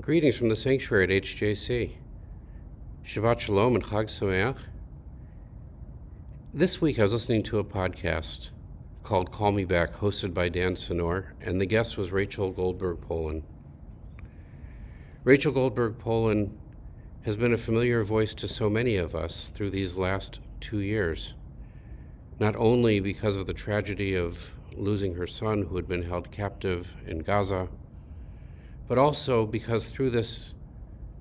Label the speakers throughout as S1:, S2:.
S1: Greetings from the sanctuary at HJC. Shabbat Shalom and Chag Sameach. This week I was listening to a podcast called Call Me Back, hosted by Dan Senor, and the guest was Rachel Goldberg-Polin. Rachel Goldberg-Polin has been a familiar voice to so many of us through these last 2 years, not only because of the tragedy of losing her son who had been held captive in Gaza, but also because through this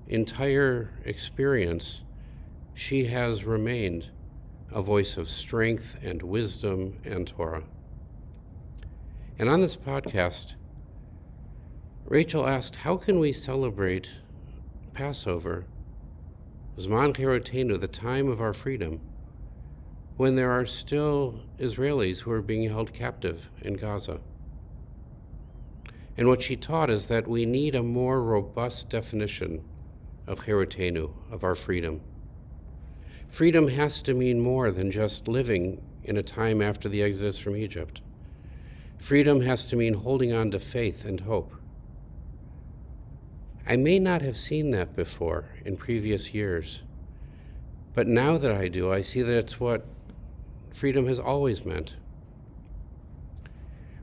S1: entire experience, she has remained a voice of strength and wisdom and Torah. And on this podcast, Rachel asked, how can we celebrate Passover, Zman Cherotenu, the time of our freedom, when there are still Israelis who are being held captive in Gaza? And what she taught is that we need a more robust definition of Cherotenu, of our freedom. Freedom has to mean more than just living in a time after the exodus from Egypt. Freedom has to mean holding on to faith and hope. I may not have seen that before in previous years, but now that I do, I see that it's what freedom has always meant.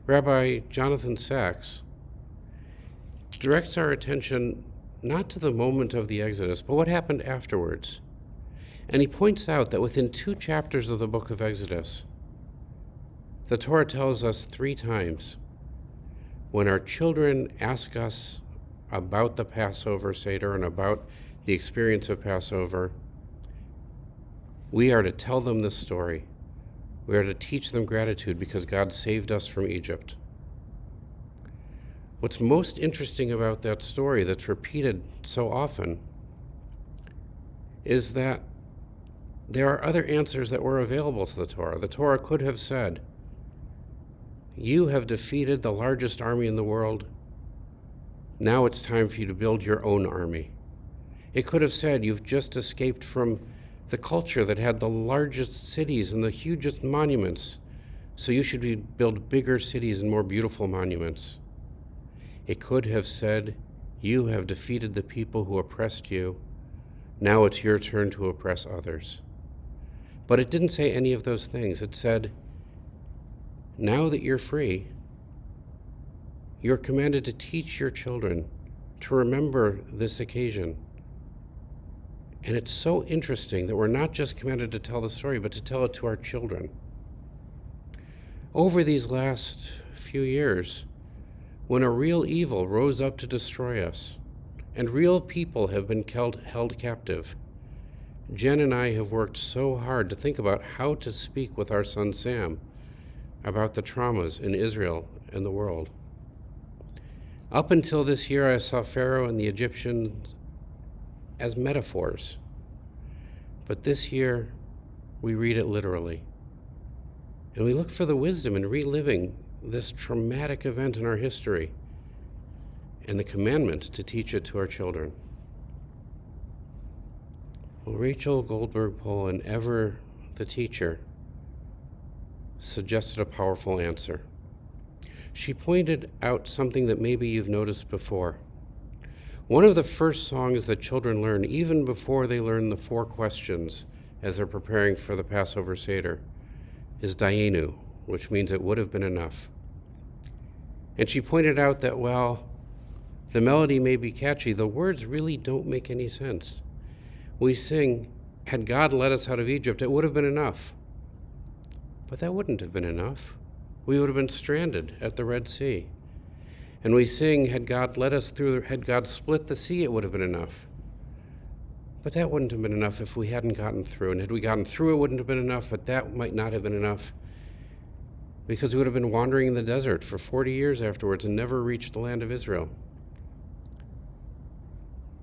S1: Rabbi Jonathan Sachs directs our attention not to the moment of the Exodus, but what happened afterwards. And he points out that within 2 chapters of the book of Exodus, the Torah tells us 3 times, when our children ask us about the Passover Seder and about the experience of Passover, we are to tell them the story. We are to teach them gratitude because God saved us from Egypt. What's most interesting about that story that's repeated so often is that there are other answers that were available to the Torah. The Torah could have said, you have defeated the largest army in the world. Now it's time for you to build your own army. It could have said, you've just escaped from the culture that had the largest cities and the hugest monuments, so you should build bigger cities and more beautiful monuments. It could have said, you have defeated the people who oppressed you. Now it's your turn to oppress others. But it didn't say any of those things. It said, now that you're free, you're commanded to teach your children to remember this occasion. And it's so interesting that we're not just commanded to tell the story, but to tell it to our children. Over these last few years, when a real evil rose up to destroy us, and real people have been held captive, Jen and I have worked so hard to think about how to speak with our son Sam about the traumas in Israel and the world. Up until this year, I saw Pharaoh and the Egyptians as metaphors. But this year, we read it literally. And we look for the wisdom in reliving this traumatic event in our history and the commandment to teach it to our children. Well, Rachel Goldberg-Polin, ever the teacher, suggested a powerful answer. She pointed out something that maybe you've noticed before. One of the first songs that children learn, even before they learn the 4 questions as they're preparing for the Passover Seder, is Dayenu, which means it would have been enough. And she pointed out that while the melody may be catchy, the words really don't make any sense. We sing, had God led us out of Egypt, it would have been enough. But that wouldn't have been enough. We would have been stranded at the Red Sea. And we sing, had God led us through, had God split the sea, it would have been enough. But that wouldn't have been enough if we hadn't gotten through. And had we gotten through, it wouldn't have been enough, but that might not have been enough because we would have been wandering in the desert for 40 years afterwards and never reached the land of Israel.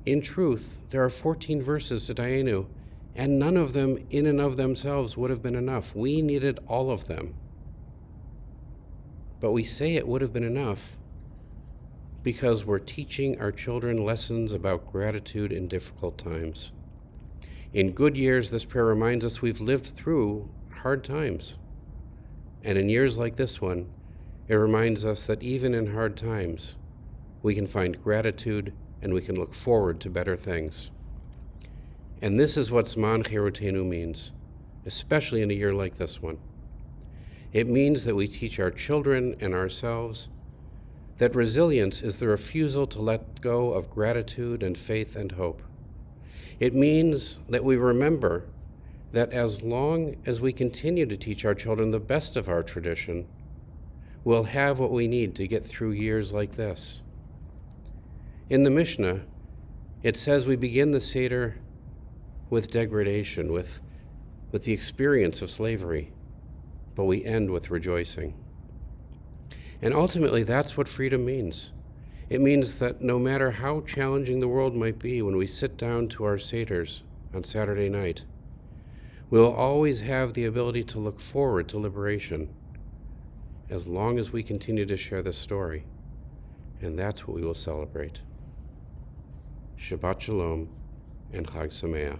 S1: In truth, there are 14 verses to Dayenu, and none of them in and of themselves would have been enough. We needed all of them. But we say it would have been enough because we're teaching our children lessons about gratitude in difficult times. In good years, this prayer reminds us we've lived through hard times. And in years like this one, it reminds us that even in hard times, we can find gratitude, and we can look forward to better things. And this is what Zman Cherutenu means, especially in a year like this one. It means that we teach our children and ourselves that resilience is the refusal to let go of gratitude and faith and hope. It means that we remember that as long as we continue to teach our children the best of our tradition, we'll have what we need to get through years like this. In the Mishnah, it says we begin the Seder with degradation, with the experience of slavery, but we end with rejoicing. And ultimately, that's what freedom means. It means that no matter how challenging the world might be when we sit down to our Seders on Saturday night, we'll always have the ability to look forward to liberation as long as we continue to share this story. And that's what we will celebrate. Shabbat Shalom and Chag Sameach.